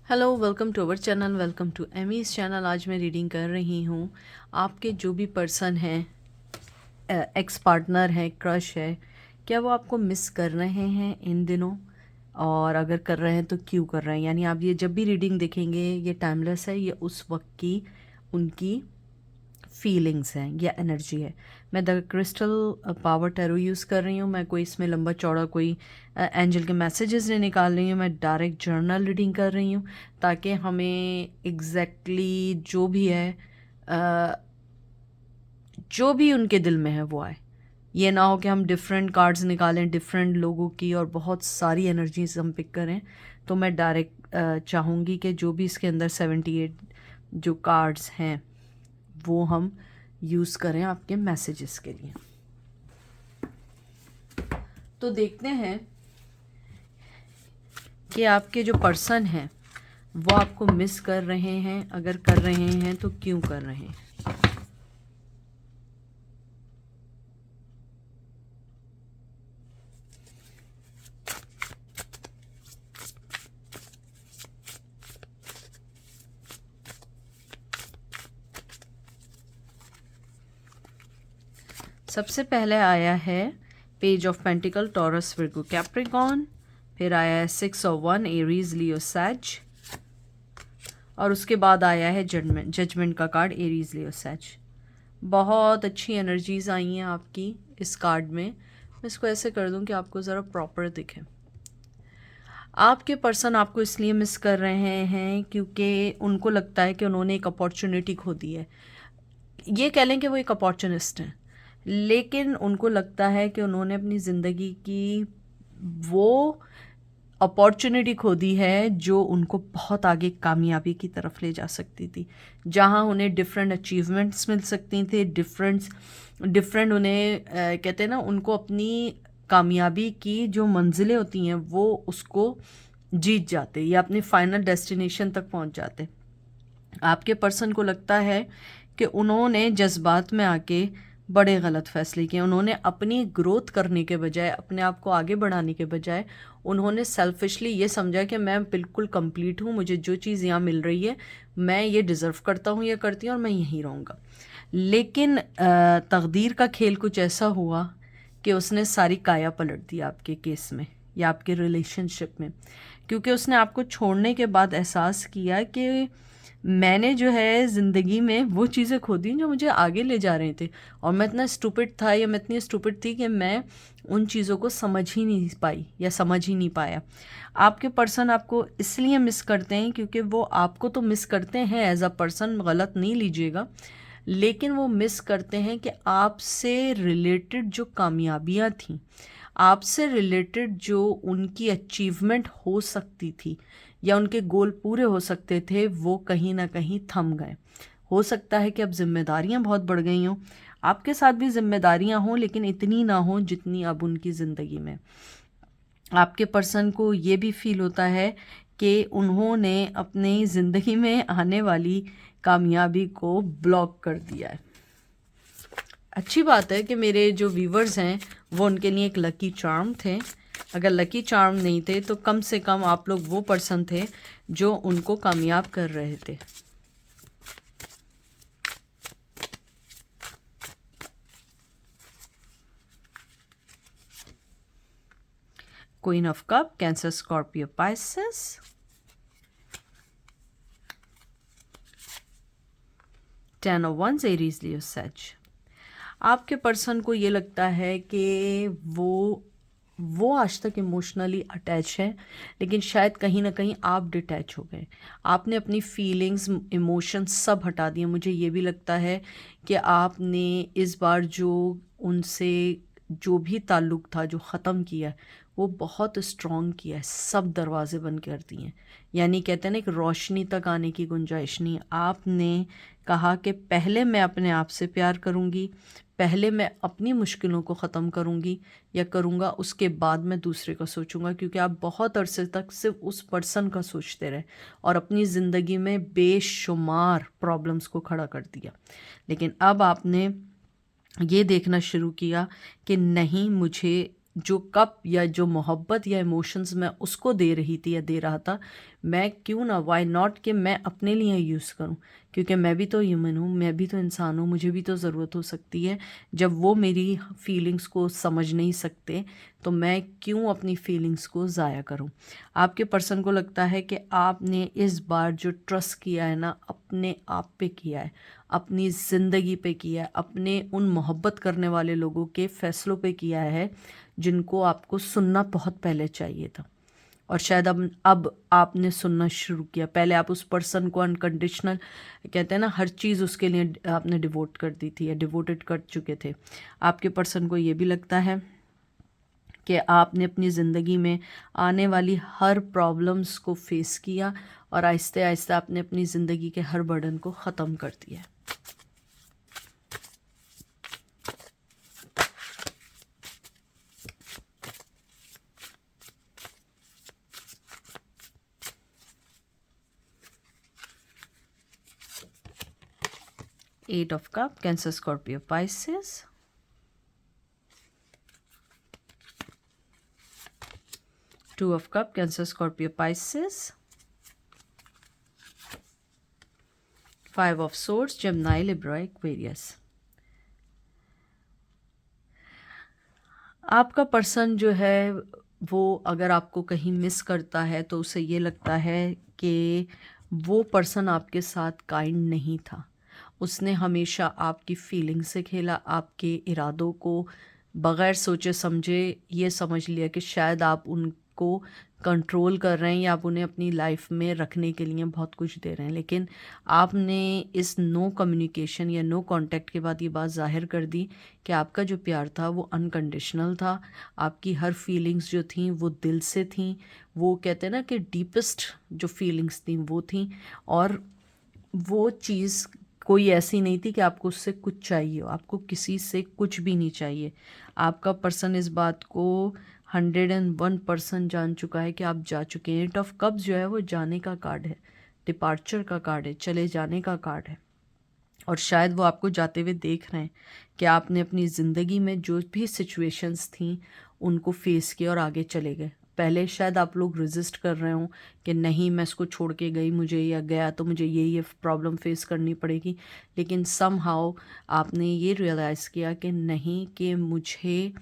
Hello, welcome to our channel, welcome to Amy's channel. आज मैं reading कर रही हूँ आपके जो भी पर्सन हैं, एक्स पार्टनर है, क्रश है, क्या वो आपको मिस कर रहे हैं इन दिनों? और अगर कर रहे हैं तो क्यों कर रहे हैं? यानी आप ये जब भी रीडिंग देखेंगे ये टाइमलेस है, ये उस वक्त की उनकी फीलिंग्स हैं या एनर्जी है। मैं the crystal power tarot use कर रही हूँ। मैं कोई इसमें लंबा चौड़ा कोई एंजल के मैसेजेस नहीं निकाल रही हूँ। मैं डायरेक्ट जर्नल रीडिंग कर रही हूँ ताकि हमें जो भी है, अ, जो भी उनके दिल में है वो आए। ये ना हो कि हम डिफरेंट कार्ड्स निकालें डिफरेंट लोगों की और बहुत सारी एनर्जीज हम पिक करें। तो मैं डायरेक्ट चाहूँगी कि जो भी इसके अंदर 78 जो कार्ड्स हैं वो हम यूज़ करें आपके मैसेजेस के लिए। तो देखते हैं कि आपके जो पर्सन हैं वो आपको मिस कर रहे हैं, अगर कर रहे हैं तो क्यों कर रहे हैं। सबसे पहले आया है page of pentacle, taurus, Virgo, Capricorn. फिर आया है 6 ऑफ वन, एरीज, लियो, सैज। और उसके बाद आया है जजमेंट का कार्ड, एरीज, लियो, सैज। बहुत अच्छी एनर्जीज आई हैं आपकी इस कार्ड में। मैं इसको ऐसे कर दूं कि आपको ज़रा प्रॉपर दिखे। आपके पर्सन आपको इसलिए मिस कर रहे हैं क्योंकि उनको लगता है कि उन्होंने एक अपॉर्चुनिटी खो दी है। ये कह लें कि वो एक अपॉर्चुनिस्ट हैं, लेकिन उनको लगता है कि उन्होंने अपनी ज़िंदगी की वो अपॉर्चुनिटी खो दी है जो उनको बहुत आगे कामयाबी की तरफ ले जा सकती थी, जहां उन्हें डिफरेंट अचीवमेंट्स मिल सकती थी, डिफरेंट डिफरेंट उन्हें कहते हैं ना, उनको अपनी कामयाबी की जो मंजिलें होती हैं वो उसको जीत जाते या अपनी फाइनल डेस्टिनेशन तक पहुंच जाते। आपके पर्सन को लगता है कि उन्होंने जज्बात में आके बड़े गलत फैसले किए। उन्होंने अपनी ग्रोथ करने के बजाय, अपने आप को आगे बढ़ाने के बजाय, उन्होंने सेल्फिशली ये समझा कि मैं बिल्कुल कंप्लीट हूँ, मुझे जो चीज़ यहाँ मिल रही है मैं ये डिज़र्व करता हूँ, ये करती हूँ और मैं यहीं रहूँगा। लेकिन तकदीर का खेल कुछ ऐसा हुआ कि उसने सारी काया पलट दी आपके केस में या आपके रिलेशनशिप में, क्योंकि उसने आपको छोड़ने के बाद एहसास किया कि मैंने जो है ज़िंदगी में वो चीज़ें खो दी जो मुझे आगे ले जा रहे थे, और मैं इतना स्टूपिड था या मैं इतनी स्टूपिड थी कि मैं उन चीज़ों को समझ ही नहीं पाई या समझ ही नहीं पाया। आपके पर्सन आपको इसलिए मिस करते हैं क्योंकि वो आपको तो मिस करते हैं एज अ पर्सन, गलत नहीं लीजिएगा, लेकिन वो मिस करते हैं कि आपसे रिलेटेड जो कामयाबियाँ थीं, आपसे रिलेटेड जो उनकी अचीवमेंट हो सकती थी या उनके गोल पूरे हो सकते थे, वो कहीं ना कहीं थम गए। हो सकता है कि अब जिम्मेदारियां बहुत बढ़ गई हों, आपके साथ भी जिम्मेदारियां हों लेकिन इतनी ना हों जितनी अब उनकी ज़िंदगी में। आपके पर्सन को ये भी फील होता है कि उन्होंने अपनी ज़िंदगी में आने वाली कामयाबी को ब्लॉक कर दिया है। अच्छी बात है कि मेरे जो व्यूवर्स हैं वो उनके लिए एक लकी चार्म थे। अगर लकी चार्म नहीं थे तो कम से कम आप लोग वो पर्सन थे जो उनको कामयाब कर रहे थे। Queen of cup, Cancer, Scorpio, Pisces. 10 of wands, Aries, Leo, सैज। आपके पर्सन को ये लगता है कि वो आज तक इमोशनली अटैच है, लेकिन शायद कहीं ना कहीं आप डिटैच हो गए। आपने अपनी फीलिंग्स, इमोशंस सब हटा दिए। मुझे ये भी लगता है कि आपने इस बार जो उनसे जो भी ताल्लुक़ था जो ख़त्म किया है वो बहुत स्ट्रॉन्ग किया है, सब दरवाजे बंद कर दिए हैं। यानी कहते हैं ना, एक रोशनी तक आने की गुंजाइश नहीं। आपने कहा कि पहले मैं अपने आप से प्यार करूँगी, पहले मैं अपनी मुश्किलों को ख़त्म करूँगी या करूँगा, उसके बाद मैं दूसरे का सोचूंगा, क्योंकि आप बहुत अरसे तक सिर्फ उस पर्सन का सोचते रहे और अपनी ज़िंदगी में बेशुमार प्रॉब्लम्स को खड़ा कर दिया। लेकिन अब आपने ये देखना शुरू किया कि नहीं, मुझे जो कप या जो मोहब्बत या इमोशंस मैं उसको दे रही थी या दे रहा था, मैं क्यों ना, वाई नॉट कि मैं अपने लिए यूज़ करूं, क्योंकि मैं भी तो ह्यूमन हूँ, मैं भी तो इंसान हूँ, मुझे भी तो ज़रूरत हो सकती है। जब वो मेरी फीलिंग्स को समझ नहीं सकते तो मैं क्यों अपनी फीलिंग्स को ज़ाया करूं। आपके पर्सन को लगता है कि आपने इस बार जो ट्रस्ट किया है ना, अपने आप पे किया है, अपनी ज़िंदगी पे किया है, अपने उन मोहब्बत करने वाले लोगों के फ़ैसलों पे किया है जिनको आपको सुनना बहुत पहले चाहिए था। और शायद अब आपने सुनना शुरू किया। पहले आप उस पर्सन को अनकंडीशनल, कहते हैं ना, हर चीज़ उसके लिए आपने डिवोट कर दी थी या डिवोटेड कर चुके थे। आपके पर्सन को ये भी लगता है कि आपने अपनी ज़िंदगी में आने वाली हर प्रॉब्लम्स को फेस किया और आहिस्ते आहिस्ते आपने अपनी ज़िंदगी के हर बर्डन को ख़त्म कर दिया। Eight of cup, Cancer, Scorpio, Pisces. Two of cup, Cancer, Scorpio, Pisces. Five of swords, Gemini, Libra, Aquarius. आपका पर्सन जो है वो अगर आपको कहीं मिस करता है तो उसे ये लगता है कि वो पर्सन आपके साथ काइंड नहीं था। उसने हमेशा आपकी फीलिंग से खेला, आपके इरादों को बग़ैर सोचे समझे ये समझ लिया कि शायद आप उनको कंट्रोल कर रहे हैं या आप उन्हें अपनी लाइफ में रखने के लिए बहुत कुछ दे रहे हैं। लेकिन आपने इस नो कम्युनिकेशन या नो कांटेक्ट के बाद ये बात ज़ाहिर कर दी कि आपका जो प्यार था वो अनकंडीशनल था। आपकी हर फीलिंग्स जो थी वो दिल से थी, वो कहते हैं ना कि डीपेस्ट जो फीलिंग्स थी वो थी। और वो चीज़ कोई ऐसी नहीं थी कि आपको उससे कुछ चाहिए हो, आपको किसी से कुछ भी नहीं चाहिए। आपका पर्सन इस बात को 101% जान चुका है कि आप जा चुके हैं। एट ऑफ कप्स जो है वो जाने का कार्ड है, डिपार्चर का कार्ड है, चले जाने का कार्ड है। और शायद वो आपको जाते हुए देख रहे हैं कि आपने अपनी ज़िंदगी में जो भी सिचुएशंस थी उनको फेस किया और आगे चले गए। पहले शायद आप लोग रेजिस्ट कर रहे हो कि नहीं, मैं इसको छोड़ के गई, मुझे या गया तो मुझे ये प्रॉब्लम फेस करनी पड़ेगी। लेकिन समहाउ आपने ये रियलाइज़ किया कि नहीं, कि मुझे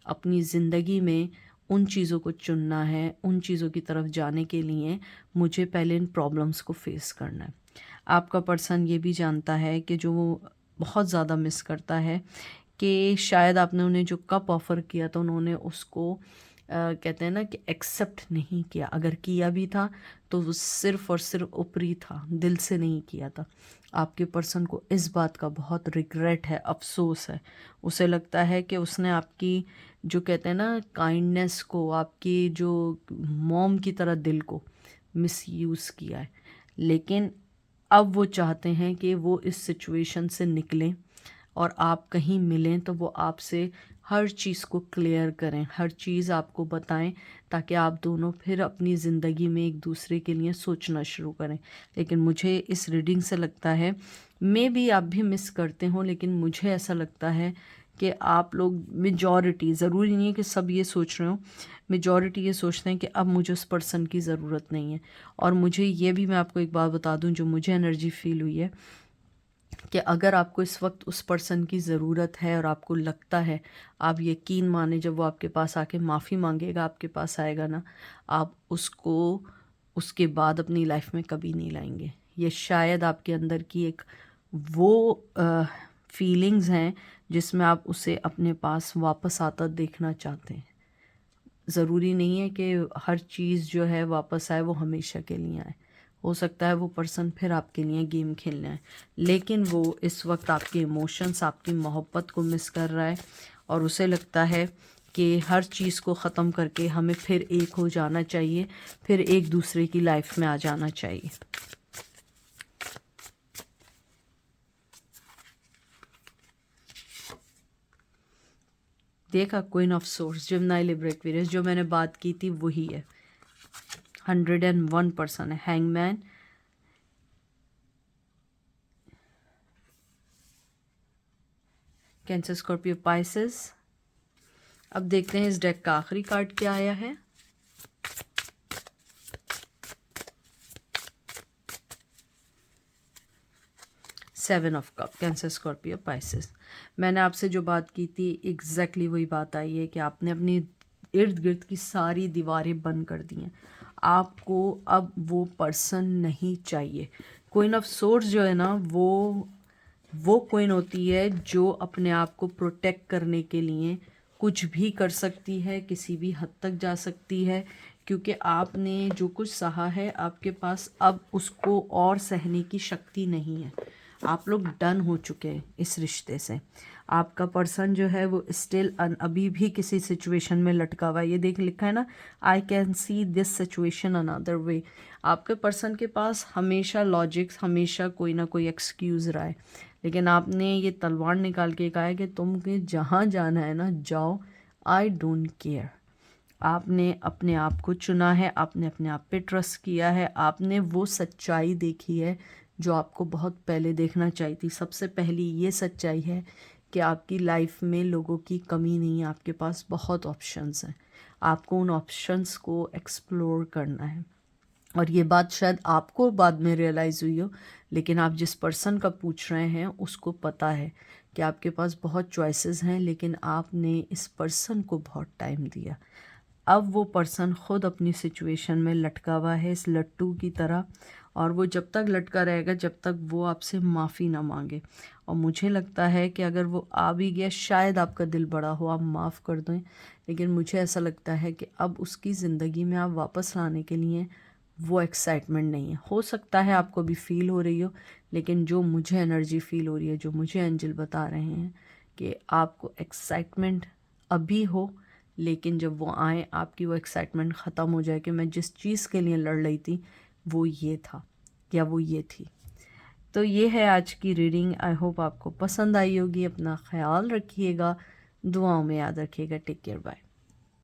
अपनी ज़िंदगी में उन चीज़ों को चुनना है, उन चीज़ों की तरफ जाने के लिए मुझे पहले इन प्रॉब्लम्स को फेस करना है। आपका पर्सन ये भी जानता है कि जो वो बहुत ज़्यादा मिस करता है कि शायद आपने उन्हें जो कप ऑफ़र किया था उन्होंने उसको कहते हैं ना कि एक्सेप्ट नहीं किया। अगर किया भी था तो वो सिर्फ़ और सिर्फ ऊपरी था, दिल से नहीं किया था। आपके पर्सन को इस बात का बहुत रिग्रेट है, अफ़सोस है। उसे लगता है कि उसने आपकी जो कहते हैं ना काइंडनेस को, आपकी जो मॉम की तरह दिल को मिसयूज़ किया है। लेकिन अब वो चाहते हैं कि वो इस सिचुएशन से निकलें और आप कहीं मिलें तो वो आपसे हर चीज़ को क्लियर करें, हर चीज़ आपको बताएं, ताकि आप दोनों फिर अपनी ज़िंदगी में एक दूसरे के लिए सोचना शुरू करें। लेकिन मुझे इस रीडिंग से लगता है, मे बी आप भी मिस करते हो, लेकिन मुझे ऐसा लगता है कि आप लोग मेजॉरिटी, ज़रूरी नहीं है कि सब ये सोच रहे हो, मेजॉरिटी ये सोचते हैं कि अब मुझे उस पर्सन की ज़रूरत नहीं है। और मुझे ये भी, मैं आपको एक बात बता दूं जो मुझे एनर्जी फील हुई है, कि अगर आपको इस वक्त उस पर्सन की ज़रूरत है और आपको लगता है, आप यकीन माने जब वो आपके पास आके माफ़ी मांगेगा, आपके पास आएगा ना, आप उसको उसके बाद अपनी लाइफ में कभी नहीं लाएंगे। ये शायद आपके अंदर की एक वो फीलिंग्स हैं जिसमें आप उसे अपने पास वापस आता देखना चाहते हैं। ज़रूरी नहीं है कि हर चीज़ जो है वापस आए, वो हमेशा के लिए आए। हो सकता है वो पर्सन फिर आपके लिए गेम खेलना है, लेकिन वो इस वक्त आपके इमोशंस, आपकी मोहब्बत को मिस कर रहा है और उसे लगता है कि हर चीज़ को ख़त्म करके हमें फिर एक हो जाना चाहिए, फिर एक दूसरे की लाइफ में आ जाना चाहिए। देखा, queen of source, Gemini, Libra, Aquarius, जो मैंने बात की थी वही है, 101% है। Hangman, cancer, Scorpio, Pisces. अब देखते हैं इस डेक का आखिरी कार्ड क्या आया है। 7 of cup, Cancer, Scorpio, Pisces. मैंने आपसे जो बात की थी एग्जैक्टली वही बात आई है कि आपने अपनी इर्द गिर्द की सारी दीवारें बंद कर दी हैं। आपको अब वो पर्सन नहीं चाहिए। क्वीन ऑफ सोर्स जो है ना, वो क्वीन होती है जो अपने आप को प्रोटेक्ट करने के लिए कुछ भी कर सकती है, किसी भी हद तक जा सकती है, क्योंकि आपने जो कुछ सहा है आपके पास अब उसको और सहने की शक्ति नहीं है। आप लोग डन हो चुके हैं इस रिश्ते से। आपका पर्सन जो है वो स्टिल अभी भी किसी सिचुएशन में लटका हुआ है। ये देख लिखा है ना, I can see this situation another way. आपके पर्सन के पास हमेशा लॉजिक्स, हमेशा कोई ना कोई एक्सक्यूज़ रहा है, लेकिन आपने ये तलवार निकाल के कहा है कि तुमको जहाँ जाना है ना जाओ, आई डोंट केयर। आपने अपने आप को चुना है, आपने अपने आप पे ट्रस्ट किया है, आपने वो सच्चाई देखी है जो आपको बहुत पहले देखना चाहिए थी। सबसे पहली ये सच्चाई है कि आपकी लाइफ में लोगों की कमी नहीं है, आपके पास बहुत ऑप्शंस हैं। आपको उन ऑप्शंस को एक्सप्लोर करना है। और ये बात शायद आपको बाद में रियलाइज़ हुई हो, लेकिन आप जिस पर्सन का पूछ रहे हैं उसको पता है कि आपके पास बहुत चॉइसेस हैं, लेकिन आपने इस पर्सन को बहुत टाइम दिया। अब वो पर्सन ख़ुद अपनी सिचुएशन में लटका हुआ है इस लट्टू की तरह, और वो जब तक लटका रहेगा जब तक वो आपसे माफ़ी ना मांगे। और मुझे लगता है कि अगर वो आ भी गया, शायद आपका दिल बड़ा हो, आप माफ़ कर दें, लेकिन मुझे ऐसा लगता है कि अब उसकी ज़िंदगी में आप वापस लाने के लिए वो एक्साइटमेंट नहीं है। हो सकता है आपको भी फील हो रही हो, लेकिन जो मुझे एनर्जी फील हो रही है, जो मुझे एंजल बता रहे हैं कि आपको एक्साइटमेंट अभी हो, लेकिन जब वो आए आपकी वो एक्साइटमेंट ख़त्म हो जाए कि मैं जिस चीज़ के लिए लड़ रही थी वो ये था या वो ये थी। तो ये है आज की रीडिंग। आई होप आपको पसंद आई होगी। अपना ख्याल रखिएगा, दुआओं में याद रखिएगा। Take care, bye.